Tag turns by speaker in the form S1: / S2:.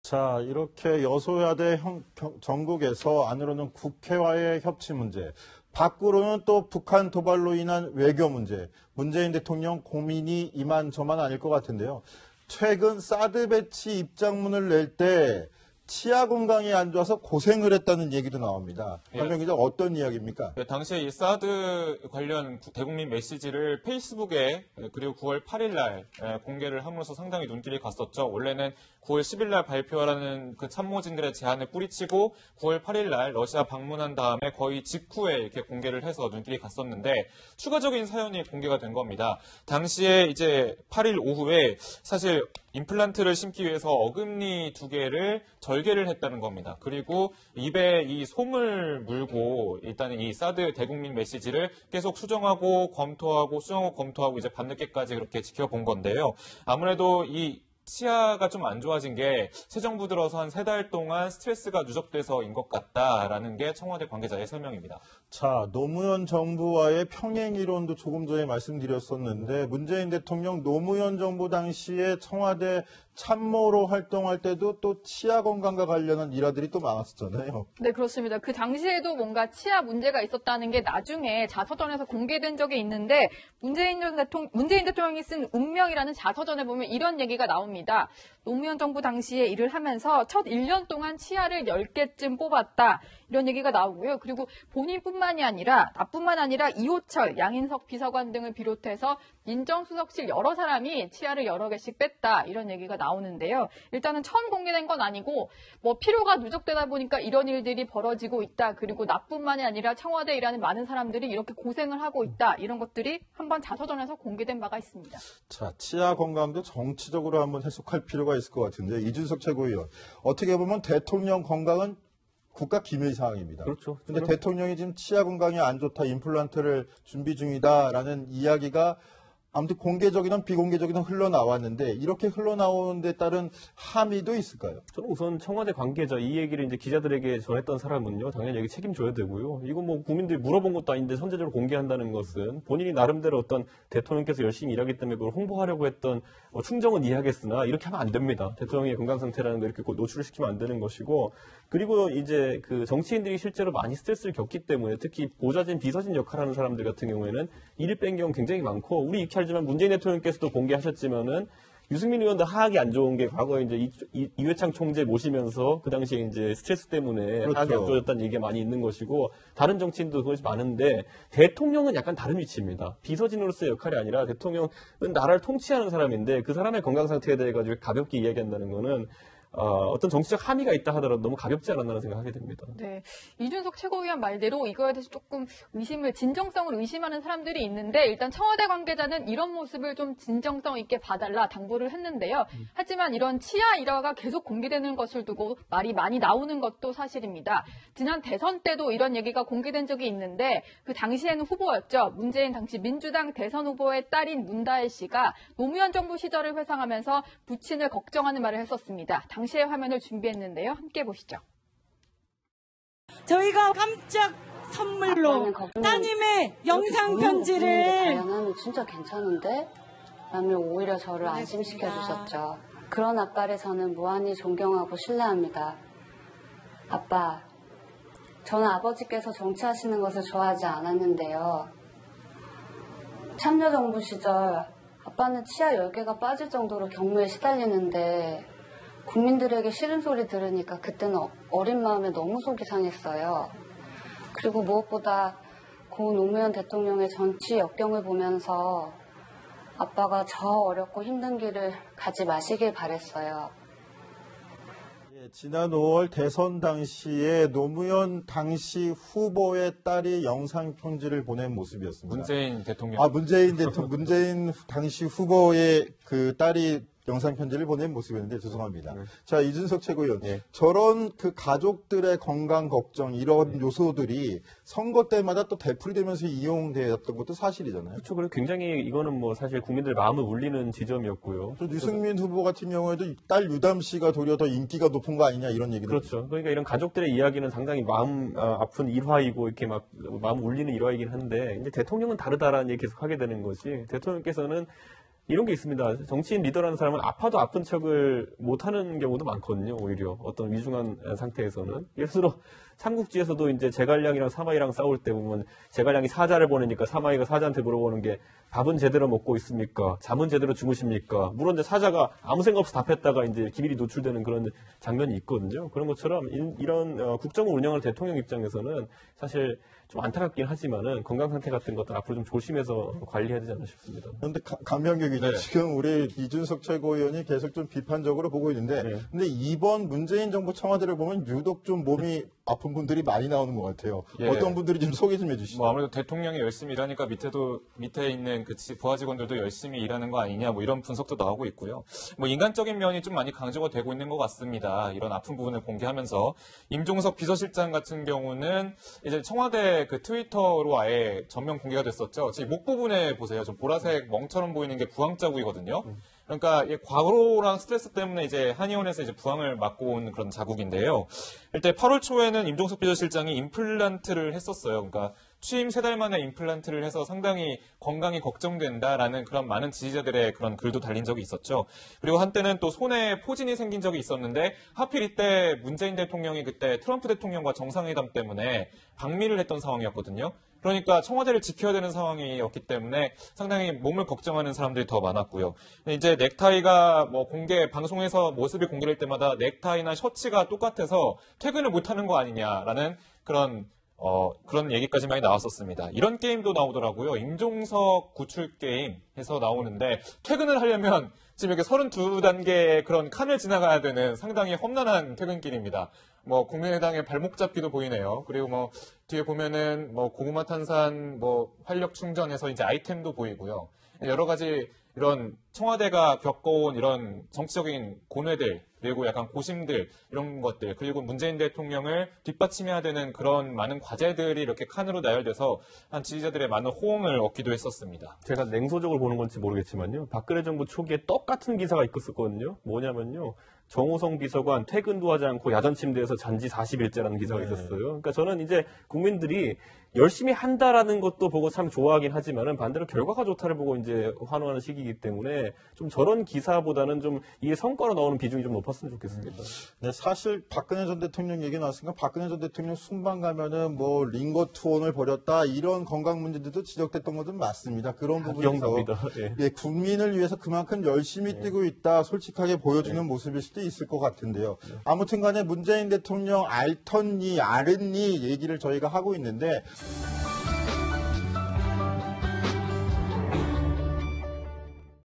S1: 자, 이렇게 여소야대 전국에서 안으로는 국회와의 협치 문제, 밖으로는 또 북한 도발로 인한 외교 문제, 문재인 대통령 고민이 이만저만 아닐 것 같은데요. 최근 사드 배치 입장문을 낼 때 치아 건강이 안 좋아서 고생을 했다는 얘기도 나옵니다. 박명 기자, 어떤 이야기입니까?
S2: 당시에 이 사드 관련 대국민 메시지를 페이스북에 그리고 9월 8일 날 공개를 함으로써 상당히 눈길이 갔었죠. 원래는 9월 10일 날 발표하라는 그 참모진들의 제안을 뿌리치고 9월 8일 날 러시아 방문한 다음에 거의 직후에 이렇게 공개를 해서 눈길이 갔었는데 추가적인 사연이 공개가 된 겁니다. 당시에 이제 8일 오후에 사실 임플란트를 심기 위해서 어금니 2개를 절개를 했다는 겁니다. 그리고 입에 이 솜을 물고 일단 이 사드 대국민 메시지를 계속 수정하고 검토하고 이제 밤늦게까지 그렇게 지켜본 건데요. 아무래도 이 치아가 좀 안 좋아진 게 새 정부 들어서 한 3달 동안 스트레스가 누적돼서인 것 같다라는 게 청와대 관계자의 설명입니다.
S1: 자, 노무현 정부와의 평행 이론도 조금 전에 말씀드렸었는데 문재인 대통령 노무현 정부 당시에 청와대 참모로 활동할 때도 또 치아 건강과 관련한 일화들이 또 많았었잖아요.
S3: 네, 그렇습니다. 그 당시에도 뭔가 치아 문제가 있었다는 게 나중에 자서전에서 공개된 적이 있는데 문재인 대통령이 쓴 운명이라는 자서전에 보면 이런 얘기가 나옵니다. 노무현 정부 당시에 일을 하면서 첫 1년 동안 치아를 10개쯤 뽑았다. 이런 얘기가 나오고요. 그리고 본인뿐만 아니라 이호철, 양인석 비서관 등을 비롯해서 민정수석실 여러 사람이 치아를 여러 개씩 뺐다. 이런 얘기가 나오는데요. 일단은 처음 공개된 건 아니고 뭐 필요가 누적되다 보니까 이런 일들이 벌어지고 있다. 그리고 나뿐만이 아니라 청와대에 일하는 많은 사람들이 이렇게 고생을 하고 있다. 이런 것들이 한번 자서전에서 공개된 바가 있습니다.
S1: 자, 치아 건강도 정치적으로 한번 해석할 필요가 있을 것 같은데 이준석 최고위원, 어떻게 보면 대통령 건강은 국가 기밀 사항입니다.
S4: 그렇죠.
S1: 근데 대통령이 지금 치아 건강이 안 좋다, 임플란트를 준비 중이다라는 이야기가 아무튼 공개적이든 비공개적이든 흘러나왔는데 이렇게 흘러나오는 데 따른 함의도 있을까요?
S4: 저는 우선 청와대 관계자 이 얘기를 이제 기자들에게 전했던 사람은요, 당연히 여기 책임져야 되고요. 이거 뭐 국민들이 물어본 것도 아닌데 선제적으로 공개한다는 것은 본인이 나름대로 어떤 대통령께서 열심히 일하기 때문에 그걸 홍보하려고 했던 충정은 이해하겠으나 이렇게 하면 안 됩니다. 대통령의 건강 상태라는 걸 이렇게 노출을 시키면 안 되는 것이고, 그리고 이제 그 정치인들이 실제로 많이 스트레스를 겪기 때문에 특히 보좌진, 비서진 역할하는 사람들 같은 경우에는 일을 뺀 경우 굉장히 많고, 우리 익히 알지만 문재인 대통령께서도 공개하셨지만은 유승민 의원도 하악이 안 좋은 게 과거에 이제 이회창 총재 모시면서 그 당시에 이제 스트레스 때문에
S1: 그렇죠.
S4: 하악이 안 좋아졌다는 얘기가 많이 있는 것이고, 다른 정치인도 그것이 많은데 대통령은 약간 다른 위치입니다. 비서진으로서의 역할이 아니라 대통령은 나라를 통치하는 사람인데 그 사람의 건강 상태에 대해 가지고 가볍게 이야기한다는 거는 어떤 정치적 함의가 있다 하더라도 너무 가볍지 않았나라는 생각하게 됩니다.
S3: 네, 이준석 최고위원 말대로 이거에 대해서 조금 진정성을 의심하는 사람들이 있는데, 일단 청와대 관계자는 이런 모습을 좀 진정성 있게 봐달라 당부를 했는데요. 하지만 이런 치아 일화가 계속 공개되는 것을 두고 말이 많이 나오는 것도 사실입니다. 지난 대선 때도 이런 얘기가 공개된 적이 있는데 그 당시에는 후보였죠. 문재인 당시 민주당 대선 후보의 딸인 문다혜 씨가 노무현 정부 시절을 회상하면서 부친을 걱정하는 말을 했었습니다. 당시의 화면을 준비했는데요. 함께 보시죠.
S5: 저희가 깜짝 선물로 따님의 영상 편지를
S6: 다양하면 진짜 괜찮은데? 라며 오히려 저를 안심시켜 주셨죠. 그런 아빠를 저는 무한히 존경하고 신뢰합니다. 아빠, 저는 아버지께서 정치하시는 것을 좋아하지 않았는데요. 참여정부 시절 아빠는 치아 10개가 빠질 정도로 경무에 시달리는데 국민들에게 싫은 소리 들으니까 그때는 어린 마음에 너무 속이 상했어요. 그리고 무엇보다 고 노무현 대통령의 정치 역경을 보면서 아빠가 저 어렵고 힘든 길을 가지 마시길 바랬어요.
S1: 지난 5월 대선 당시에 노무현 당시 후보의 딸이 영상 편지를 보낸 모습이었습니다.
S2: 문재인 대통령.
S1: 문재인 당시 후보의 그 딸이 영상 편지를 보낸 모습이었는데 죄송합니다. 자, 이준석 최고위원, 저런 그 가족들의 건강 걱정 이런 요소들이 선거 때마다 또 되풀이되면서 이용되었던 것도 사실이잖아요.
S4: 그렇죠. 그리고 굉장히 이거는 뭐 사실 국민들 마음을 울리는 지점이었고요.
S1: 또 유승민 후보 같은 경우에도 딸 유담 씨가 도리어 더 인기가 높은 거 아니냐 이런 얘기도.
S4: 그렇죠. 그러니까 이런 가족들의 이야기는 상당히 마음 아픈 일화이고 이렇게 막 마음 울리는 일화이긴 한데, 이제 대통령은 다르다라는 얘기 계속 하게 되는 것이, 대통령께서는 이런 게 있습니다. 정치인 리더라는 사람은 아파도 아픈 척을 못하는 경우도 많거든요. 오히려 어떤 위중한 상태에서는. 예를 들어 삼국지에서도 이제 제갈량이랑 사마이랑 싸울 때 보면 제갈량이 사자를 보내니까 사마이가 사자한테 물어보는 게 밥은 제대로 먹고 있습니까? 잠은 제대로 주무십니까? 물론 이제 사자가 아무 생각 없이 답했다가 이제 기밀이 노출되는 그런 장면이 있거든요. 그런 것처럼 이런 국정을 운영하는 대통령 입장에서는 사실 좀 안타깝긴 하지만은 건강 상태 같은 것들 앞으로 좀 조심해서 관리해야 되지 않나 싶습니다.
S1: 그런데 강명규 기자,
S2: 네.
S1: 지금 우리 이준석 최고위원이 계속 좀 비판적으로 보고 있는데,
S4: 네.
S1: 근데 이번 문재인 정부 청와대를 보면 유독 좀 몸이 아픈 분들이 많이 나오는 것 같아요.
S2: 예.
S1: 어떤 분들이 좀 소개 좀 해주시죠.
S2: 뭐 아무래도 대통령이 열심히 일하니까 밑에 있는 그 부하 직원들도 열심히 일하는 거 아니냐, 뭐 이런 분석도 나오고 있고요. 뭐 인간적인 면이 좀 많이 강조가 되고 있는 것 같습니다. 이런 아픈 부분을 공개하면서 임종석 비서실장 같은 경우는 이제 청와대 그 트위터로 아예 전면 공개가 됐었죠. 지금 목 부분에 보세요. 좀 보라색 멍처럼 보이는 게 부항 자국이거든요. 그러니까 이 과로랑 스트레스 때문에 이제 한의원에서 이제 부항을 맞고 온 그런 자국인데요. 일단 8월 초에는 임종석 비서실장이 임플란트를 했었어요. 그러니까 취임 3달 만에 임플란트를 해서 상당히 건강이 걱정된다라는 그런 많은 지지자들의 그런 글도 달린 적이 있었죠. 그리고 한때는 또 손에 포진이 생긴 적이 있었는데 하필 이때 문재인 대통령이 그때 트럼프 대통령과 정상회담 때문에 방미를 했던 상황이었거든요. 그러니까 청와대를 지켜야 되는 상황이었기 때문에 상당히 몸을 걱정하는 사람들이 더 많았고요. 이제 넥타이가 뭐 방송에서 모습이 공개될 때마다 넥타이나 셔츠가 똑같아서 퇴근을 못하는 거 아니냐라는 그런 얘기까지 많이 나왔었습니다. 이런 게임도 나오더라고요. 임종석 구출 게임 해서 나오는데 퇴근을 하려면 지금 이렇게 32단계의 그런 칸을 지나가야 되는 상당히 험난한 퇴근길입니다. 뭐 국민의당의 발목 잡기도 보이네요. 그리고 뭐 뒤에 보면은 뭐 고구마 탄산 뭐 활력 충전해서 이제 아이템도 보이고요. 여러 가지 이런 청와대가 겪어온 이런 정치적인 고뇌들 그리고 약간 고심들 이런 것들 그리고 문재인 대통령을 뒷받침해야 되는 그런 많은 과제들이 이렇게 칸으로 나열돼서 한 지지자들의 많은 호응을 얻기도 했었습니다.
S4: 제가 냉소적으로 보는 건지 모르겠지만요. 박근혜 정부 초기에 똑같은 기사가 있었거든요. 뭐냐면요. 정호성 비서관 퇴근도 하지 않고 야전 침대에서 잔지 40일째라는 기사가 있었어요. 그러니까 저는 이제 국민들이 열심히 한다라는 것도 보고 참 좋아하긴 하지만은 반대로 결과가 좋다를 보고 이제 환호하는 시기이기 때문에 좀 저런 기사보다는 좀 이 성과로 나오는 비중이 좀 높았으면 좋겠습니다.
S1: 네, 사실 박근혜 전 대통령 얘기 나왔으니까 박근혜 전 대통령 순방 가면은 뭐 링거 투혼을 벌였다 이런 건강 문제들도 지적됐던 것은 맞습니다. 그런 부분에서
S4: 기억납니다. 예.
S1: 예, 국민을 위해서 그만큼 열심히 뛰고 있다 솔직하게 보여주는 모습일 수도 있을 것 같은데요. 아무튼간에 문재인 대통령 알턴니 아른니 얘기를 저희가 하고 있는데